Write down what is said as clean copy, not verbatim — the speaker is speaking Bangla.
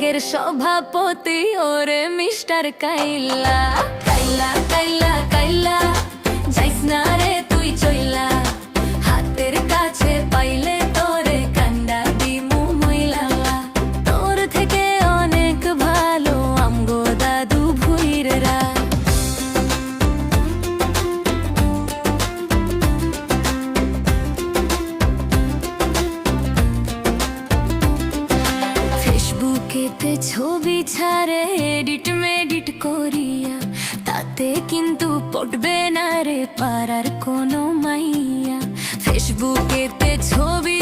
ব্যাংকের সভাপতি ওরে মিস্টার কাইলা। কাইলা কাইলা কাইলা যাইস না রে তুই চইলা, হাতের কাছে পাইলে তোরে কান্ডা দিমু মইলা। তোর থেকে অনেক ভালো আমগো দাদু ভুইরেরা। ফেসবুকেতে ছবি ছাড়ে এডিট মেডিট করিয়া, তাতে কিন্তু পটবে না রে পাড়ার কোনো মাইয়া। ফেসবুকেতে ছবি